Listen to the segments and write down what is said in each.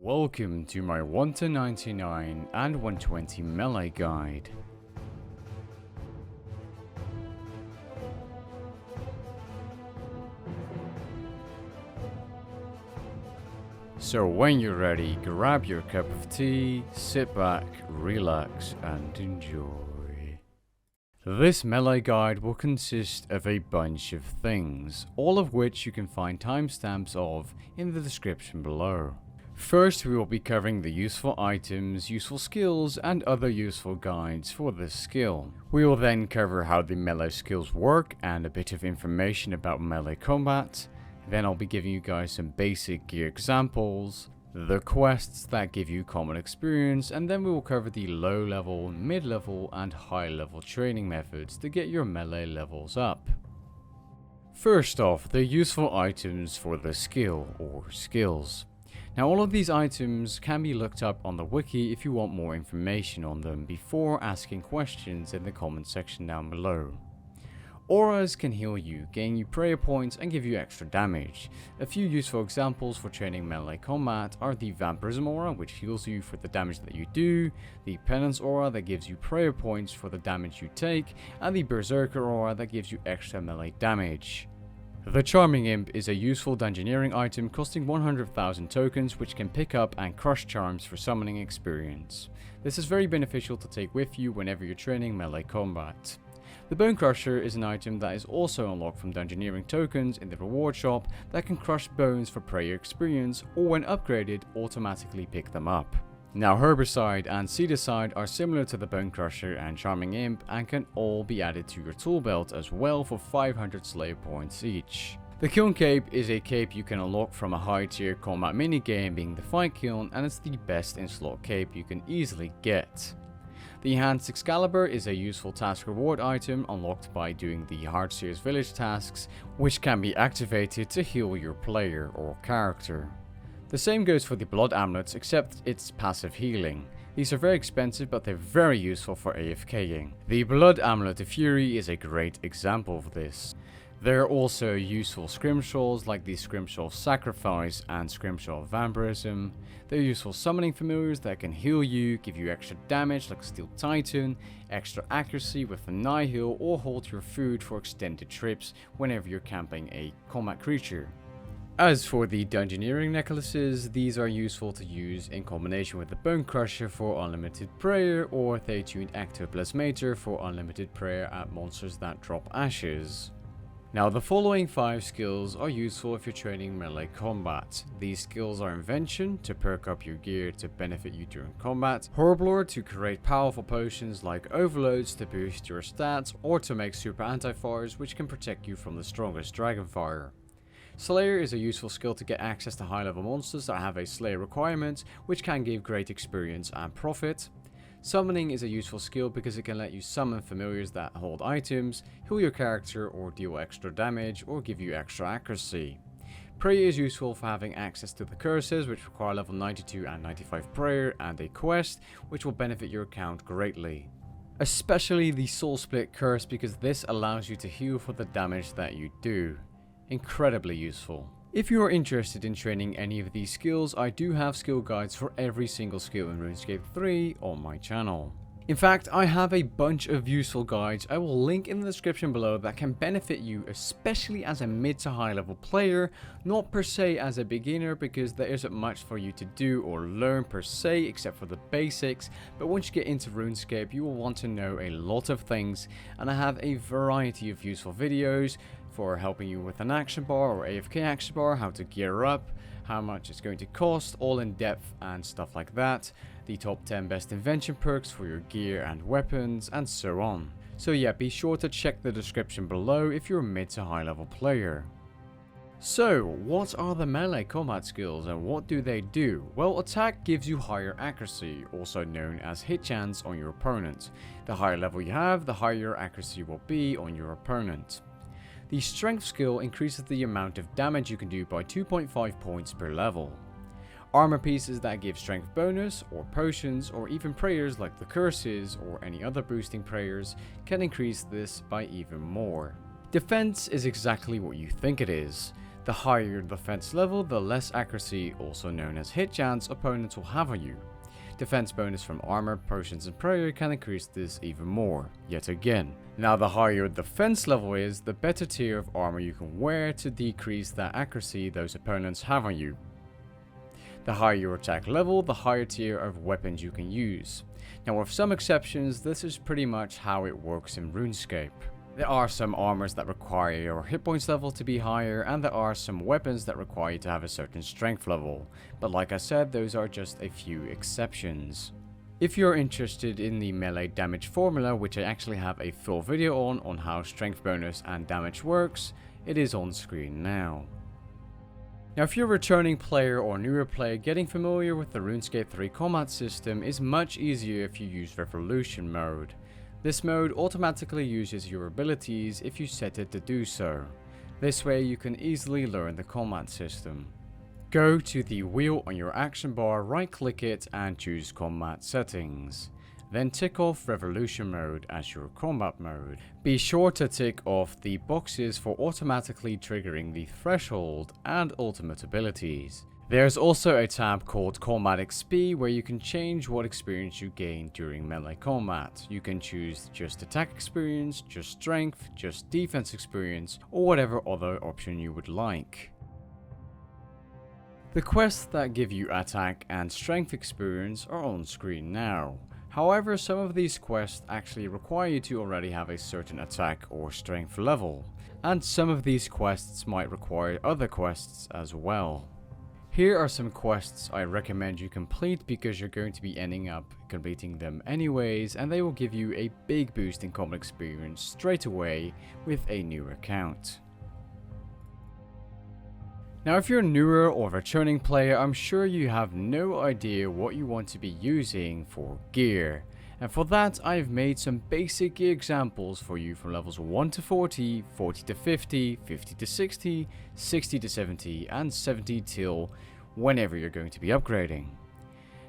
Welcome to my 1 to 99 and 120 melee guide. So when you're ready, grab your cup of tea, sit back, relax and enjoy. This melee guide will consist of a bunch of things, all of which you can find timestamps of in the description below. First, we will be covering the useful items, useful skills, and other useful guides for this skill. We will then cover how the melee skills work and a bit of information about melee combat. Then I'll be giving you guys some basic gear examples, the quests that give you common experience, and then we will cover the low level, mid level, and high level training methods to get your melee levels up. First off, the useful items for the skill or skills. Now all of these items can be looked up on the wiki if you want more information on them before asking questions in the comment section down below. Auras can heal you, gain you prayer points and give you extra damage. A few useful examples for training melee combat are the Vampirism aura, which heals you for the damage that you do, the Penance aura that gives you prayer points for the damage you take, and the Berserker aura that gives you extra melee damage. The Charming Imp is a useful dungeoneering item costing 100,000 tokens, which can pick up and crush charms for summoning experience. This is very beneficial to take with you whenever you're training melee combat. The Bone Crusher is an item that is also unlocked from dungeoneering tokens in the reward shop that can crush bones for prayer experience, or when upgraded automatically pick them up. Now Herbicide and Seedicide are similar to the Bone Crusher and Charming Imp and can all be added to your tool belt as well for 500 Slayer points each. The Kiln Cape is a cape you can unlock from a high tier combat minigame being the Fight Kiln, and it's the best in slot cape you can easily get. The Enhanced Excalibur is a useful task reward item unlocked by doing the Heartseer's Village tasks, which can be activated to heal your player or character. The same goes for the Blood Amulets, except it's passive healing. These are very expensive, but they're very useful for AFKing. The Blood Amulet of Fury is a great example of this. There are also useful Scrimshaws like the Scrimshaw Sacrifice and Scrimshaw Vampirism. They're useful summoning familiars that can heal you, give you extra damage like Steel Titan, extra accuracy with the Nihil, or hold your food for extended trips whenever you're camping a combat creature. As for the Dungeoneering necklaces, these are useful to use in combination with the Bone Crusher for unlimited prayer, or Thetuned Ectoplasmator for unlimited prayer at monsters that drop ashes. Now the following 5 skills are useful if you're training melee combat. These skills are Invention, to perk up your gear to benefit you during combat, Horblore, to create powerful potions like Overloads to boost your stats, or to make super anti-fires which can protect you from the strongest dragon fire. Slayer is a useful skill to get access to high level monsters that have a Slayer requirement, which can give great experience and profit. Summoning is a useful skill because it can let you summon familiars that hold items, heal your character or deal extra damage or give you extra accuracy. Prayer is useful for having access to the curses, which require level 92 and 95 prayer, and a quest which will benefit your account greatly. Especially the Soul Split curse, because this allows you to heal for the damage that you do. Incredibly useful. If you are interested in training any of these skills, I do have skill guides for every single skill in Runescape 3 on my channel. In fact, I have a bunch of useful guides I will link in the description below that can benefit you, especially as a mid to high level player, not per se as a beginner because there isn't much for you to do or learn per se except for the basics, but once you get into RuneScape you will want to know a lot of things, and I have a variety of useful videos for helping you with an action bar or AFK action bar, how to gear up, how much it's going to cost, all in depth and stuff like that, the top 10 best invention perks for your gear and weapons, and so on. So yeah, be sure to check the description below if you're a mid to high level player. So, what are the melee combat skills and what do they do? Well, attack gives you higher accuracy, also known as hit chance on your opponent. The higher level you have, the higher your accuracy will be on your opponent. The strength skill increases the amount of damage you can do by 2.5 points per level. Armor pieces that give strength bonus, or potions, or even prayers like the curses or any other boosting prayers can increase this by even more. Defense is exactly what you think it is. The higher your defense level, the less accuracy, also known as hit chance, opponents will have on you. Defense bonus from armor, potions and prayer can increase this even more, yet again. Now the higher your defense level is, the better tier of armor you can wear to decrease the accuracy those opponents have on you. The higher your attack level, the higher tier of weapons you can use. Now with some exceptions, this is pretty much how it works in Runescape. There are some armors that require your hit points level to be higher, and there are some weapons that require you to have a certain strength level, but like I said, those are just a few exceptions. If you're interested in the melee damage formula, which I actually have a full video on how strength bonus and damage works, it is on screen now. Now if you're a returning player or newer player, getting familiar with the RuneScape 3 combat system is much easier if you use Revolution mode. This mode automatically uses your abilities if you set it to do so. This way you can easily learn the combat system. Go to the wheel on your action bar, right click it and choose combat settings. Then tick off Revolution mode as your combat mode. Be sure to tick off the boxes for automatically triggering the threshold and ultimate abilities. There's also a tab called Combat XP where you can change what experience you gain during melee combat. You can choose just attack experience, just strength, just defense experience, or whatever other option you would like. The quests that give you attack and strength experience are on screen now. However, some of these quests actually require you to already have a certain attack or strength level, and some of these quests might require other quests as well. Here are some quests I recommend you complete because you're going to be ending up completing them anyways, and they will give you a big boost in combat experience straight away with a new account. Now if you're newer or returning player, I'm sure you have no idea what you want to be using for gear. And for that, I've made some basic gear examples for you from levels 1 to 40, 40 to 50, 50 to 60, 60 to 70, and 70 till whenever you're going to be upgrading.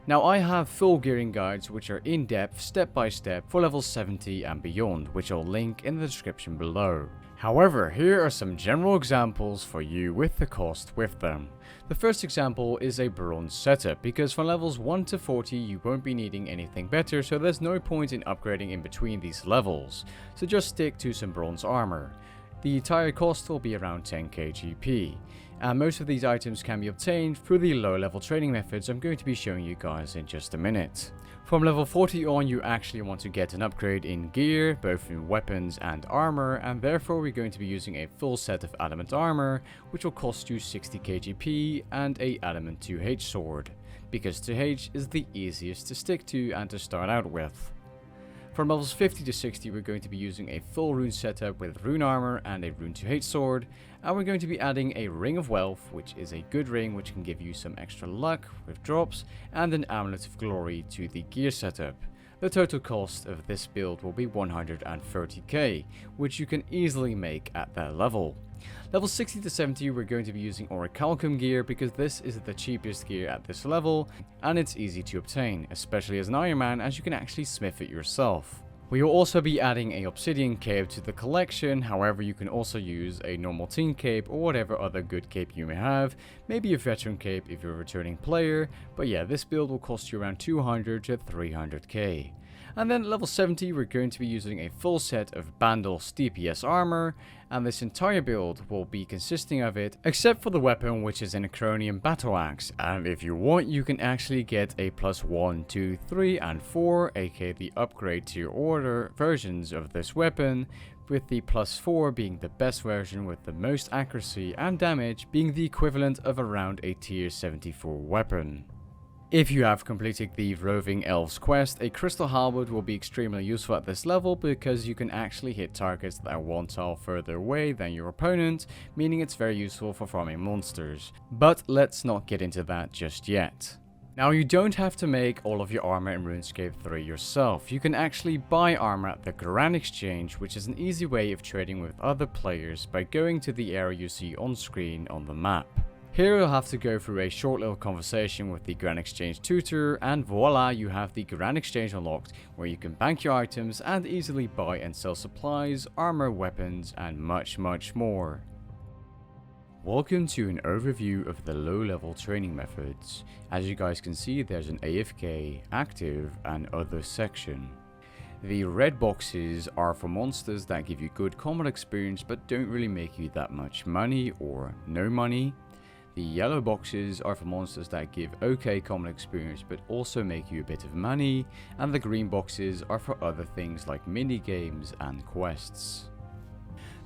Now I have full gearing guides which are in depth, step by step for level 70 and beyond, which I'll link in the description below. However, here are some general examples for you with the cost with them. The first example is a bronze setup, because from levels 1 to 40 you won't be needing anything better, so there's no point in upgrading in between these levels, so just stick to some bronze armor. The entire cost will be around 10k GP, and most of these items can be obtained through the low level trading methods I'm going to be showing you guys in just a minute. From level 40 on, you actually want to get an upgrade in gear, both in weapons and armor, and therefore we're going to be using a full set of adamant armor, which will cost you 60k GP, and a adamant 2H sword, because 2H is the easiest to stick to and to start out with. From levels 50 to 60 we're going to be using a full rune setup with rune armor and a rune 2H sword, and we're going to be adding a ring of wealth, which is a good ring which can give you some extra luck with drops, and an amulet of glory to the gear setup. The total cost of this build will be 130k, which you can easily make at that level. Level 60 to 70 we're going to be using orichalcum gear, because this is the cheapest gear at this level and it's easy to obtain, especially as an Iron Man, as you can actually smith it yourself. We will also be adding a obsidian cape to the collection. However, you can also use a normal team cape or whatever other good cape you may have, maybe a veteran cape if you're a returning player, but yeah, this build will cost you around 200 to 300k. And then at level 70 we're going to be using a full set of Bandol's DPS armor, and this entire build will be consisting of it, except for the weapon, which is an Acronium battle axe, and if you want you can actually get a +1, 2, 3 and 4, aka the upgrade to your order versions of this weapon, with the +4 being the best version with the most accuracy, and damage being the equivalent of around a tier 74 weapon. If you have completed the Roving Elves quest, a Crystal Halberd will be extremely useful at this level, because you can actually hit targets that are one tile further away than your opponent, meaning it's very useful for farming monsters. But let's not get into that just yet. Now you don't have to make all of your armor in RuneScape 3 yourself. You can actually buy armor at the Grand Exchange, which is an easy way of trading with other players by going to the area you see on screen on the map. Here you'll have to go through a short little conversation with the Grand Exchange tutor, and voila, you have the Grand Exchange unlocked, where you can bank your items and easily buy and sell supplies, armor, weapons and much more. Welcome to an overview of the low level training methods. As you guys can see, there's an AFK, active and other section. The red boxes are for monsters that give you good combat experience but don't really make you that much money or no money. The yellow boxes are for monsters that give okay combat experience but also make you a bit of money, and the green boxes are for other things like mini games and quests.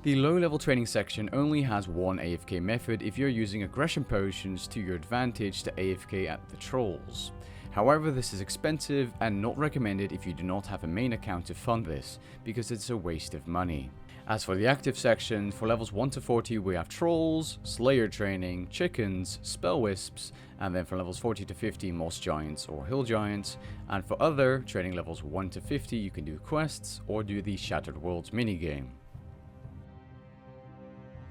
The low level training section only has one AFK method if you're using aggression potions to your advantage to AFK at the trolls. However, this is expensive and not recommended if you do not have a main account to fund this, because it's a waste of money. As for the active section, for levels 1 to 40 we have trolls, slayer training, chickens, spell wisps, and then for levels 40 to 50 moss giants or hill giants, and for other training levels 1 to 50 you can do quests or do the Shattered Worlds minigame.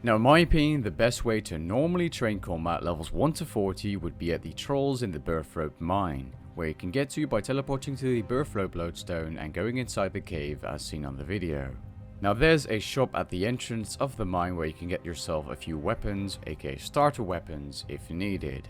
Now in my opinion, the best way to normally train combat levels 1 to 40 would be at the trolls in the Birthrope mine, where you can get to by teleporting to the Birthrope lodestone and going inside the cave as seen on the video. Now there's a shop at the entrance of the mine where you can get yourself a few weapons, aka starter weapons, if needed.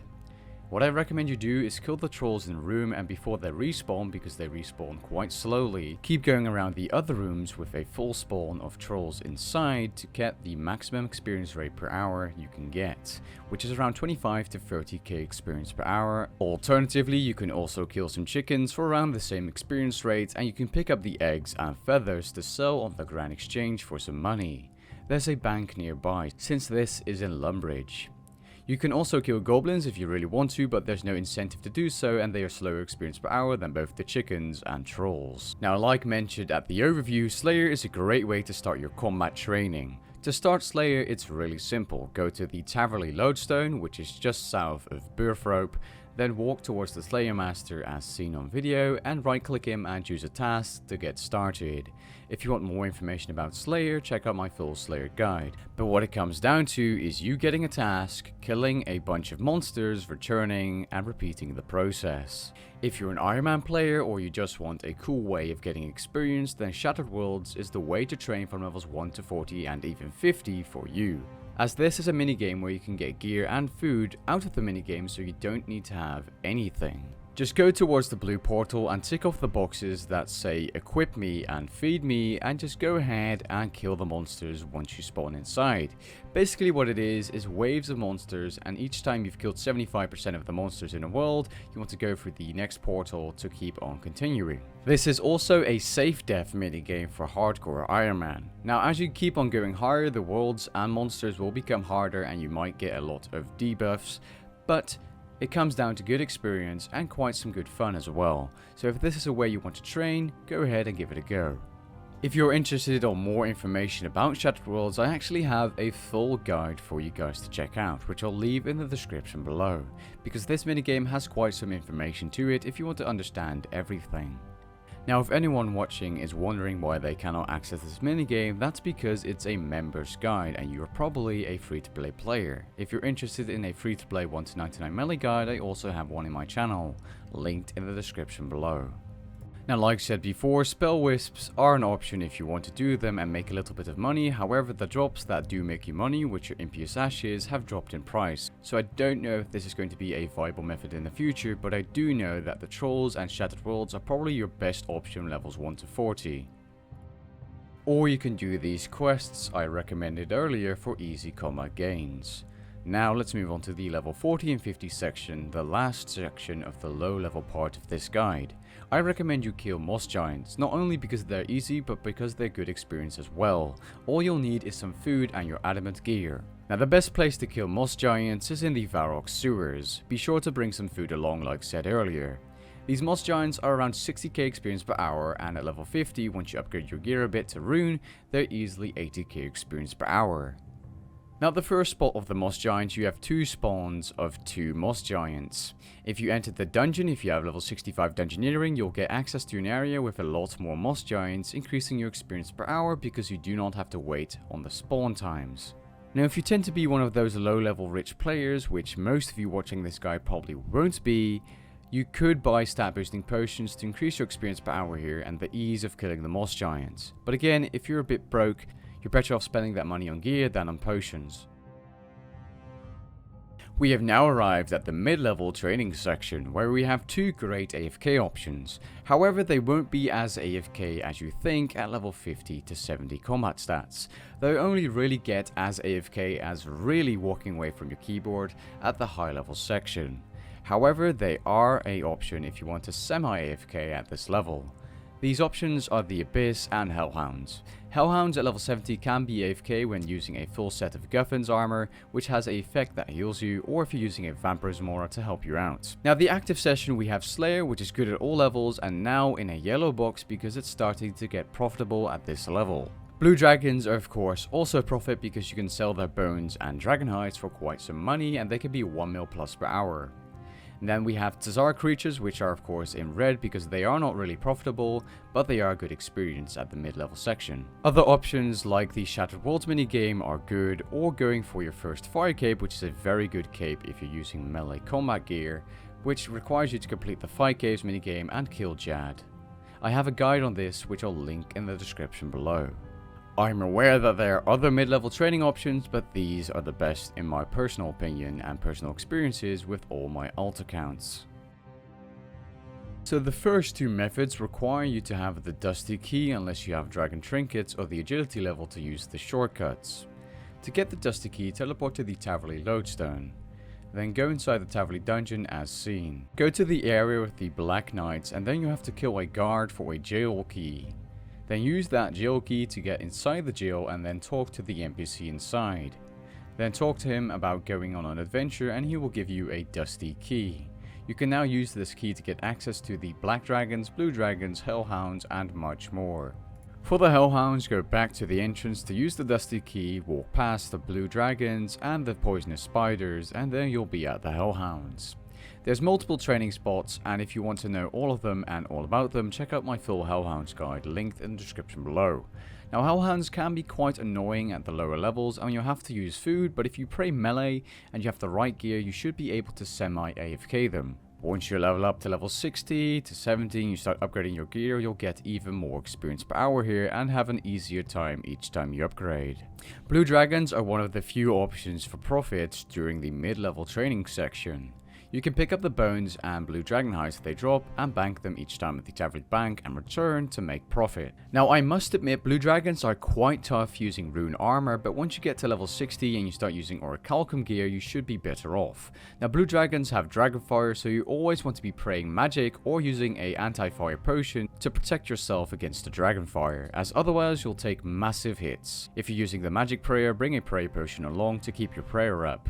What I recommend you do is kill the trolls in the room, and before they respawn, because they respawn quite slowly, keep going around the other rooms with a full spawn of trolls inside to get the maximum experience rate per hour you can get, which is around 25 to 30k experience per hour. Alternatively, you can also kill some chickens for around the same experience rate, and you can pick up the eggs and feathers to sell on the Grand Exchange for some money. There's a bank nearby, since this is in Lumbridge. You can also kill goblins if you really want to, but there's no incentive to do so, and they are slower experience per hour than both the chickens and trolls. Now, like mentioned at the overview, Slayer is a great way to start your combat training. To start Slayer, it's really simple. Go to the Taverley lodestone, which is just south of Birthrope, then walk towards the Slayer Master as seen on video, and right click him and choose a task to get started. If you want more information about Slayer, check out my full Slayer guide. But what it comes down to is you getting a task, killing a bunch of monsters, returning, and repeating the process. If you're an Iron Man player or you just want a cool way of getting experience, then Shattered Worlds is the way to train from levels 1 to 40 and even 50 for you, as this is a minigame where you can get gear and food out of the minigame, so you don't need to have anything. Just go towards the blue portal and tick off the boxes that say equip me and feed me, and just go ahead and kill the monsters once you spawn inside. Basically what it is waves of monsters, and each time you've killed 75% of the monsters in a world, you want to go through the next portal to keep on continuing. This is also a safe death minigame for hardcore Iron Man. Now as you keep on going higher, the worlds and monsters will become harder and you might get a lot of debuffs, but it comes down to good experience and quite some good fun as well. So if this is a way you want to train, go ahead and give it a go. If you're interested in more information about Shattered Worlds, I actually have a full guide for you guys to check out, which I'll leave in the description below, because this minigame has quite some information to it if you want to understand everything. Now if anyone watching is wondering why they cannot access this minigame, that's because it's a members guide and you're probably a free-to-play player. If you're interested in a free-to-play 1 to 99 melee guide, I also have one in my channel, linked in the description below. Now like I said before, spell wisps are an option if you want to do them and make a little bit of money. However, the drops that do make you money, which are impious ashes, have dropped in price. So I don't know if this is going to be a viable method in the future, but I do know that the trolls and Shattered Worlds are probably your best option levels 1 to 40. Or you can do these quests I recommended earlier for easy combat gains. Now let's move on to the level 40 and 50 section, the last section of the low level part of this guide. I recommend you kill moss giants, not only because they're easy, but because they're good experience as well. All you'll need is some food and your adamant gear. Now the best place to kill moss giants is in the Varrock sewers. Be sure to bring some food along like said earlier. These moss giants are around 60k experience per hour, and at level 50, once you upgrade your gear a bit to rune, they're easily 80k experience per hour. Now at the first spot of the moss giants, you have 2 spawns of 2 moss giants. If you enter the dungeon, if you have level 65 dungeoneering, you'll get access to an area with a lot more moss giants, increasing your experience per hour because you do not have to wait on the spawn times. Now if you tend to be one of those low level rich players, which most of you watching this guide probably won't be, you could buy stat boosting potions to increase your experience per hour here and the ease of killing the moss giants. But again, if you're a bit broke, you're better off spending that money on gear than on potions. We have now arrived at the mid-level training section where we have two great AFK options. However, they won't be as AFK as you think at level 50 to 70 combat stats. They'll only really get as AFK as really walking away from your keyboard at the high level section. However, they are an option if you want to semi-AFK at this level. These options are the Abyss and Hellhounds. Hellhounds at level 70 can be AFK when using a full set of Guffin's armor, which has an effect that heals you, or if you're using a Vampirism aura to help you out. Now the active session we have Slayer, which is good at all levels and now in a yellow box because it's starting to get profitable at this level. Blue Dragons are of course also profit because you can sell their bones and dragon hides for quite some money and they can be 1 mil plus per hour. And then we have Tazar creatures, which are of course in red because they are not really profitable, but they are a good experience at the mid-level section. Other options like the Shattered Worlds minigame are good, or going for your first Fire Cape, which is a very good cape if you're using melee combat gear, which requires you to complete the Fire Caves minigame and kill Jad. I have a guide on this which I'll link in the description below. I'm aware that there are other mid-level training options, but these are the best in my personal opinion and personal experiences with all my alt accounts. So the first two methods require you to have the Dusty Key unless you have Dragon Trinkets or the Agility level to use the shortcuts. To get the Dusty Key, teleport to the Taverley Lodestone. Then go inside the Taverley dungeon as seen. Go to the area with the Black Knights and then you have to kill a guard for a jail key. Then use that jail key to get inside the jail and then talk to the NPC inside. Then talk to him about going on an adventure and he will give you a Dusty Key. You can now use this key to get access to the Black Dragons, Blue Dragons, Hellhounds and much more. For the Hellhounds, go back to the entrance to use the Dusty Key, walk past the Blue Dragons and the Poisonous Spiders and then you'll be at the Hellhounds. There's multiple training spots, and if you want to know all of them and all about them, check out my full Hellhounds guide linked in the description below. Now Hellhounds can be quite annoying at the lower levels and you'll have to use food, but if you play melee and you have the right gear, you should be able to semi-AFK them. Once you level up to level 60 to 70 and you start upgrading your gear, you'll get even more experience per hour here and have an easier time each time you upgrade. Blue Dragons are one of the few options for profits during the mid-level training section. You can pick up the bones and blue dragon hides they drop and bank them each time at the Taverley Bank and return to make profit. Now I must admit blue dragons are quite tough using rune armor, but once you get to level 60 and you start using orichalcum gear you should be better off. Now blue dragons have dragon fire, so you always want to be praying magic or using a anti-fire potion to protect yourself against the dragon fire, as otherwise you'll take massive hits. If you're using the magic prayer, bring a prayer potion along to keep your prayer up.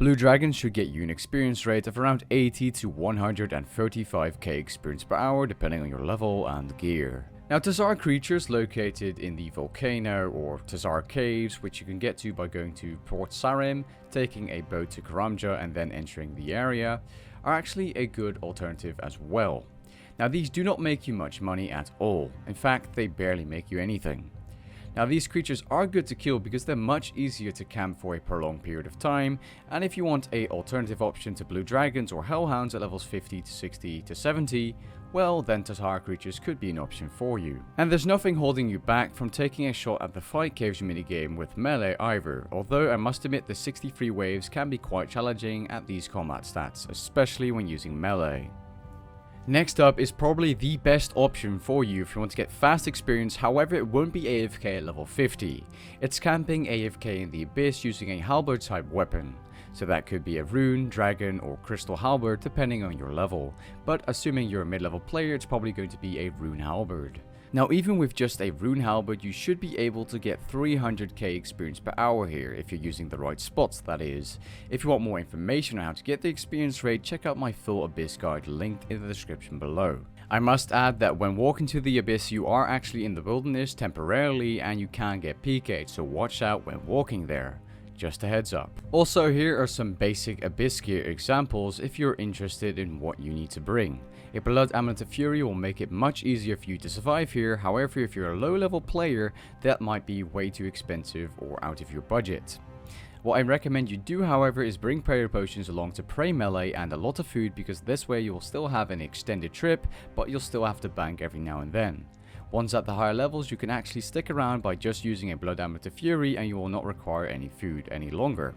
Blue Dragons should get you an experience rate of around 80 to 135k experience per hour depending on your level and gear. Now Tazar creatures located in the volcano or Tazar caves, which you can get to by going to Port Sarim, taking a boat to Karamja and then entering the area, are actually a good alternative as well. Now these do not make you much money at all, in fact they barely make you anything. Now these creatures are good to kill because they're much easier to camp for a prolonged period of time, and if you want a alternative option to blue dragons or hellhounds at levels 50 to 60 to 70, well then Tazar creatures could be an option for you. And there's nothing holding you back from taking a shot at the Fight Caves minigame with melee either, although I must admit the 63 waves can be quite challenging at these combat stats, especially when using melee. Next up is probably the best option for you if you want to get fast experience, however it won't be AFK at level 50. It's camping AFK in the Abyss using a halberd type weapon. So that could be a rune, dragon or crystal halberd depending on your level, but assuming you're a mid-level player it's probably going to be a rune halberd. Now even with just a rune halberd you should be able to get 300k experience per hour here if you're using the right spots, that is. If you want more information on how to get the experience rate, check out my full Abyss guide linked in the description below. I must add that when walking to the Abyss you are actually in the wilderness temporarily and you can get PK'd, so watch out when walking there. Just a heads up. Also here are some basic Abyss gear examples if you're interested in what you need to bring. A Blood Amulet of Fury will make it much easier for you to survive here, however if you're a low level player that might be way too expensive or out of your budget. What I recommend you do however is bring prayer potions along to pray melee and a lot of food, because this way you will still have an extended trip but you'll still have to bank every now and then. Once at the higher levels you can actually stick around by just using a Blood Amulet of Fury and you will not require any food any longer.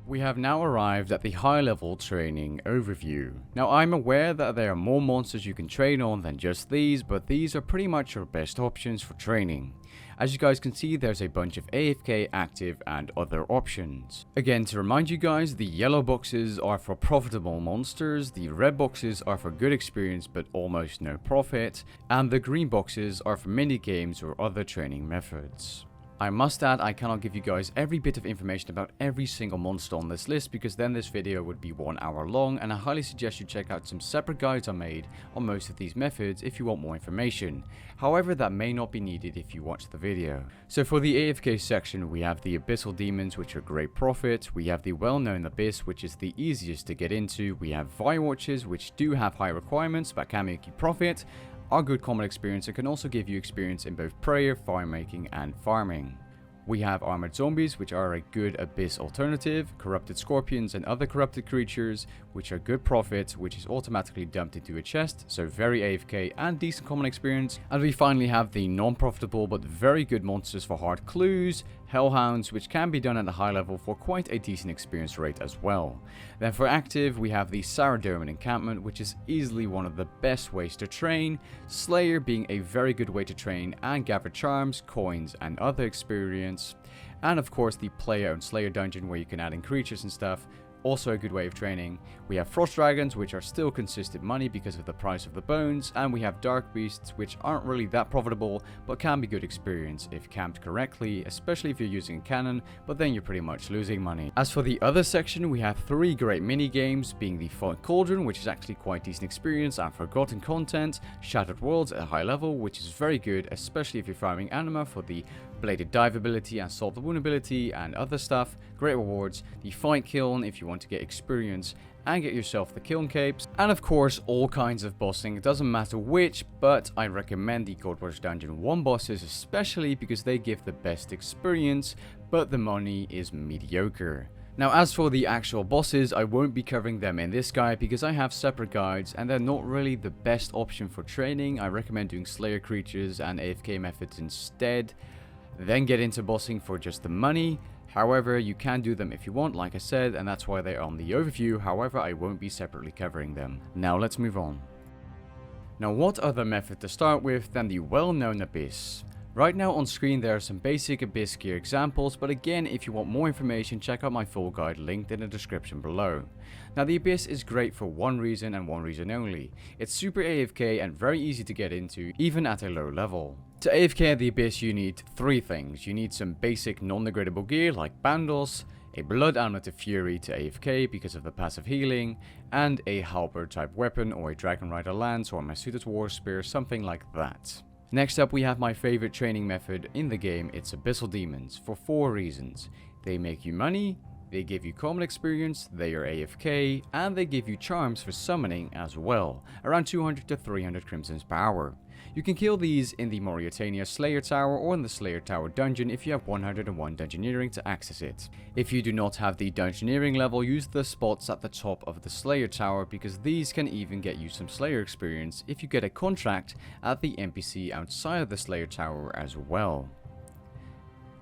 We have now arrived at the high level training overview. Now I'm aware that there are more monsters you can train on than just these, but these are pretty much your best options for training. As you guys can see, there's a bunch of AFK, active and other options. Again, to remind you guys, the yellow boxes are for profitable monsters, the red boxes are for good experience but almost no profit, and the green boxes are for mini games or other training methods. I must add, I cannot give you guys every bit of information about every single monster on this list because then this video would be 1 hour long, and I highly suggest you check out some separate guides I made on most of these methods if you want more information. However, that may not be needed if you watch the video. So for the AFK section, we have the Abyssal Demons, which are great profit, we have the well-known Abyss, which is the easiest to get into, we have Firewatches, which do have high requirements but can make you profit, are good combat experience and can also give you experience in both prayer, fire making and farming. We have Armored Zombies, which are a good Abyss alternative, Corrupted Scorpions and other corrupted creatures, which are good profit, which is automatically dumped into a chest, so very AFK and decent common experience. And we finally have the non-profitable but very good monsters for hard clues, Hellhounds, which can be done at a high level for quite a decent experience rate as well. Then for active, we have the Saradomin Encampment, which is easily one of the best ways to train, Slayer being a very good way to train and gather charms, coins and other experience, and of course the player-owned Slayer dungeon where you can add in creatures and stuff, also a good way of training. We have Frost Dragons, which are still consistent money because of the price of the bones, and we have Dark Beasts, which aren't really that profitable but can be good experience if camped correctly, especially if you're using a cannon, but then you're pretty much losing money. As for the other section, we have 3 great mini games, being the Fog Cauldron, which is actually quite decent experience and forgotten content, Shattered Worlds at a high level, which is very good, especially if you're farming anima for the Bladed Dive ability and Solve the Wound ability and other stuff, great rewards, the Fight Kiln if you want to get experience and get yourself the Kiln Capes, and of course all kinds of bossing, it doesn't matter which, but I recommend the Gold Rush Dungeon 1 bosses especially because they give the best experience, but the money is mediocre. Now as for the actual bosses, I won't be covering them in this guide because I have separate guides and they're not really the best option for training. I recommend doing Slayer creatures and AFK methods instead, then get into bossing for just the money. However, you can do them if you want, like I said, and that's why they're on the overview. However, I won't be separately covering them. Now let's move on. Now what other method to start with than the well-known Abyss? Right now on screen there are some basic Abyss gear examples, but again, if you want more information, check out my full guide linked in the description below. Now the Abyss is great for one reason and one reason only. It's super AFK and very easy to get into, even at a low level. To AFK at the Abyss you need 3 things. You need some basic non-degradable gear like Bandos, a Blood Amulet of Fury to AFK because of the passive healing, and a halberd type weapon or a Dragon Rider lance or my suited war spear, something like that. Next up we have my favorite training method in the game, it's Abyssal Demons, for 4 reasons. They make you money, they give you common experience, they are AFK, and they give you charms for summoning as well, around 200 to 300 crimsons per hour. You can kill these in the Mauritania Slayer Tower or in the Slayer Tower dungeon if you have 101 Dungeoneering to access it. If you do not have the Dungeoneering level, use the spots at the top of the Slayer Tower because these can even get you some Slayer experience if you get a contract at the NPC outside of the Slayer Tower as well.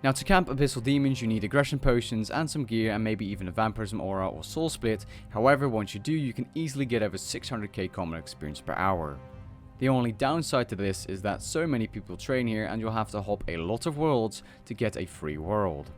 Now to camp Abyssal Demons you need aggression potions and some gear and maybe even a vampirism aura or soul split. However, once you do, you can easily get over 600k common experience per hour. The only downside to this is that so many people train here and you'll have to hop a lot of worlds to get a free world.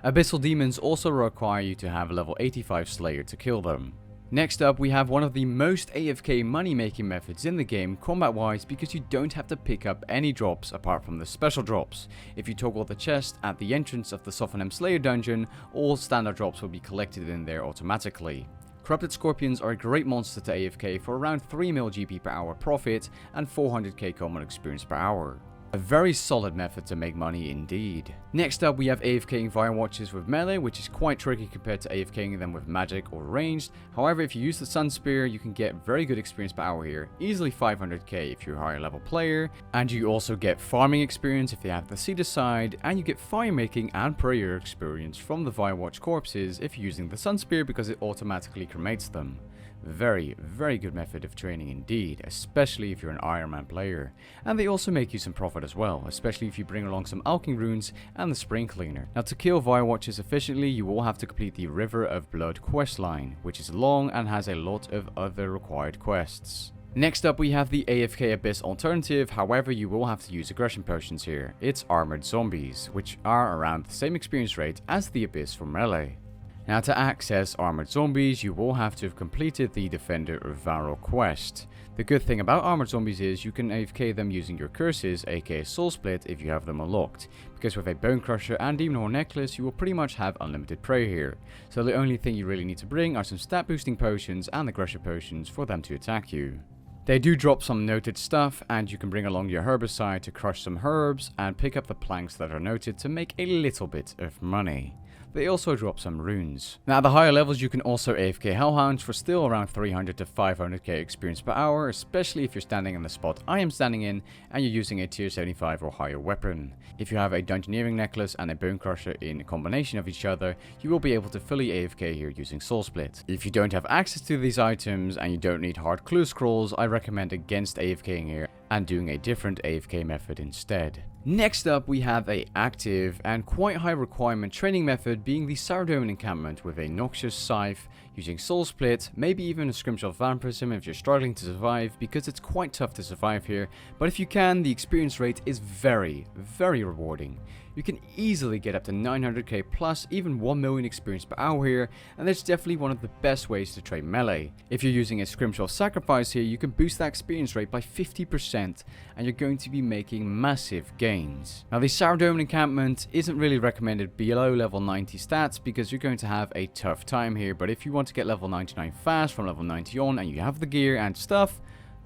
Abyssal Demons also require you to have a level 85 Slayer to kill them. Next up we have one of the most AFK money making methods in the game combat wise because you don't have to pick up any drops apart from the special drops. If you toggle the chest at the entrance of the Sophonem Slayer dungeon, all standard drops will be collected in there automatically. Corrupted Scorpions are a great monster to AFK for around 3 mil GP per hour profit and 400k common experience per hour. A very solid method to make money indeed. Next up we have AFKing Firewatches with melee, which is quite tricky compared to AFKing them with magic or ranged. However, if you use the Sun Spear you can get very good experience per hour here, easily 500k if you're a higher level player, and you also get farming experience if you have the Cedar side, and you get fire making and prayer experience from the Firewatch corpses if you're using the Sun Spear because it automatically cremates them. Very, very good method of training indeed, especially if you're an Iron Man player. And they also make you some profit as well, especially if you bring along some alching runes and the spring cleaner. Now to kill Firewatchers efficiently, you will have to complete the River of Blood questline, which is long and has a lot of other required quests. Next up we have the AFK Abyss alternative, however you will have to use aggression potions here. It's armored zombies, which are around the same experience rate as the Abyss for melee. Now to access armored zombies, you will have to have completed the Defender of Varro quest. The good thing about armored zombies is you can AFK them using your curses, aka Soul Split, if you have them unlocked. Because with a Bone Crusher and Demon Horn Necklace, you will pretty much have unlimited prey here. So the only thing you really need to bring are some stat boosting potions and aggression potions for them to attack you. They do drop some noted stuff, and you can bring along your herbicide to crush some herbs and pick up the planks that are noted to make a little bit of money. They also drop some runes. Now at the higher levels you can also AFK Hellhounds for still around 300 to 500k experience per hour, especially if you're standing in the spot I am standing in and you're using a tier 75 or higher weapon. If you have a Dungeoneering Necklace and a Bone Crusher in combination of each other, you will be able to fully AFK here using Soul Split. If you don't have access to these items and you don't need hard clue scrolls, I recommend against AFKing here and doing a different AFK method instead. Next up we have a active and quite high requirement training method, being the Saradomin encampment with a Noxious Scythe, using Soul Split, maybe even a Scrimshaw Vampirism if you're struggling to survive, because it's quite tough to survive here, but if you can, the experience rate is very, very rewarding. You can easily get up to 900k plus even 1 million experience per hour here, and it's definitely one of the best ways to train melee. If you're using a Scrimshaw Sacrifice here, you can boost that experience rate by 50% and you're going to be making massive gains. Now the Saradomin encampment isn't really recommended below level 90 stats because you're going to have a tough time here, but if you want to get level 99 fast from level 90 on and you have the gear and stuff,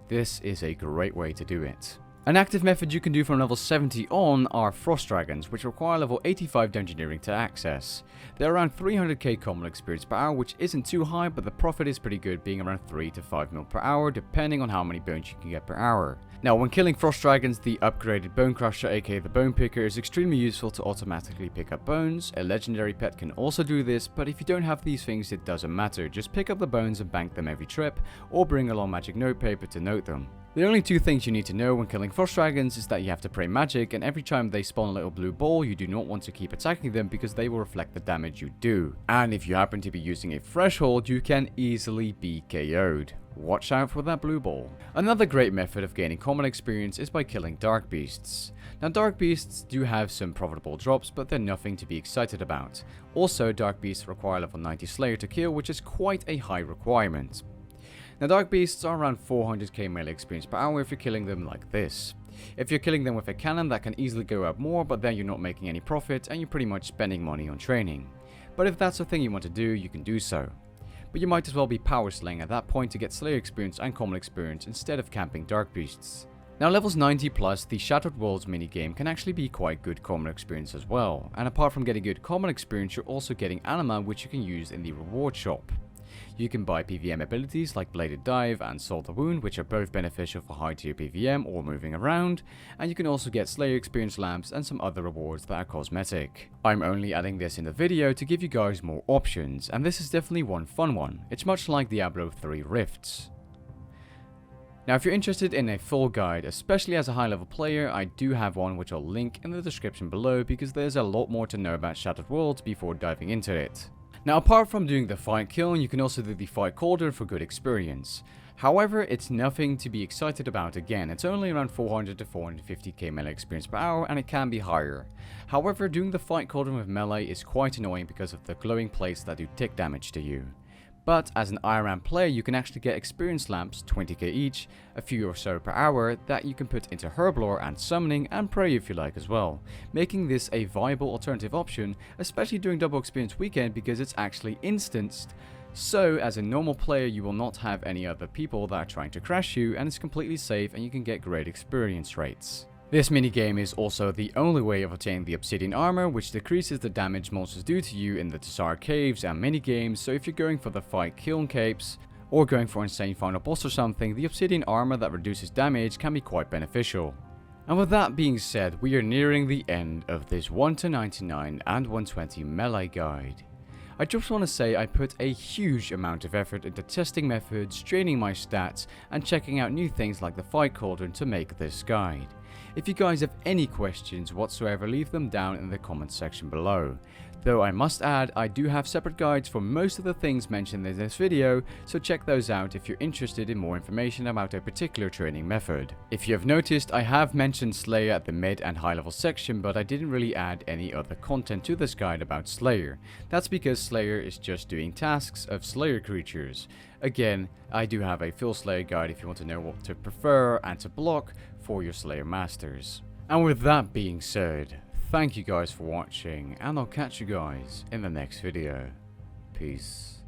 this is a great way to do it. An active method you can do from level 70 on are Frost Dragons, which require level 85 Dungeoneering to access. They're around 300k common experience per hour, which isn't too high, but the profit is pretty good, being around 3 to 5 mil per hour, depending on how many bones you can get per hour. Now, when killing Frost Dragons, the upgraded Bone Crusher, aka the Bone Picker, is extremely useful to automatically pick up bones. A legendary pet can also do this, but if you don't have these things, it doesn't matter. Just pick up the bones and bank them every trip, or bring along magic notepaper to note them. The only two things you need to know when killing Frost Dragons is that you have to pray magic, and every time they spawn a little blue ball, you do not want to keep attacking them because they will reflect the damage you do. And if you happen to be using a threshold, you can easily be KO'd. Watch out for that blue ball. Another great method of gaining common experience is by killing Dark Beasts. Now Dark Beasts do have some profitable drops, but they're nothing to be excited about. Also, Dark Beasts require level 90 Slayer to kill, which is quite a high requirement. Now Dark Beasts are around 400k melee experience per hour if you're killing them like this. If you're killing them with a cannon, that can easily go up more, but then you're not making any profit and you're pretty much spending money on training. But if that's the thing you want to do, you can do so. But you might as well be power slaying at that point to get Slayer experience and common experience instead of camping Dark Beasts. Now levels 90 plus, the Shattered Worlds minigame can actually be quite good common experience as well, and apart from getting good common experience, you're also getting anima which you can use in the reward shop. You can buy PVM abilities like Bladed Dive and Salt the Wound, which are both beneficial for high tier PVM or moving around, and you can also get Slayer experience lamps and some other rewards that are cosmetic. I'm only adding this in the video to give you guys more options, and this is definitely one fun one. It's much like Diablo 3 Rifts. Now if you're interested in a full guide, especially as a high level player, I do have one which I'll link in the description below because there's a lot more to know about Shattered Worlds before diving into it. Now apart from doing the fight kiln, you can also do the fight cauldron for good experience. However, it's nothing to be excited about again, it's only around 400 to 450k melee experience per hour and it can be higher. However, doing the fight cauldron with melee is quite annoying because of the glowing plates that do tick damage to you. But as an Iron Man player, you can actually get experience lamps, 20k each, a few or so per hour, that you can put into Herblore and Summoning and Pray if you like as well, making this a viable alternative option, especially during Double Experience Weekend because it's actually instanced. So as a normal player, you will not have any other people that are trying to crash you, and it's completely safe and you can get great experience rates. This minigame is also the only way of obtaining the Obsidian Armor, which decreases the damage monsters do to you in the Tsar Caves and minigames, so if you're going for the Fight Kiln Capes, or going for Insane Final Boss or something, the Obsidian Armor that reduces damage can be quite beneficial. And with that being said, we are nearing the end of this 1 to 99 and 120 melee guide. I just want to say I put a huge amount of effort into testing methods, training my stats, and checking out new things like the fight cauldron to make this guide. If you guys have any questions whatsoever, leave them down in the comments section below. Though I must add, I do have separate guides for most of the things mentioned in this video, so check those out if you're interested in more information about a particular training method. If you have noticed, I have mentioned Slayer at the mid and high level section, but I didn't really add any other content to this guide about Slayer. That's because Slayer is just doing tasks of Slayer creatures. Again, I do have a full Slayer guide if you want to know what to prefer and to block for your Slayer masters. And with that being said, thank you guys for watching, and I'll catch you guys in the next video. Peace.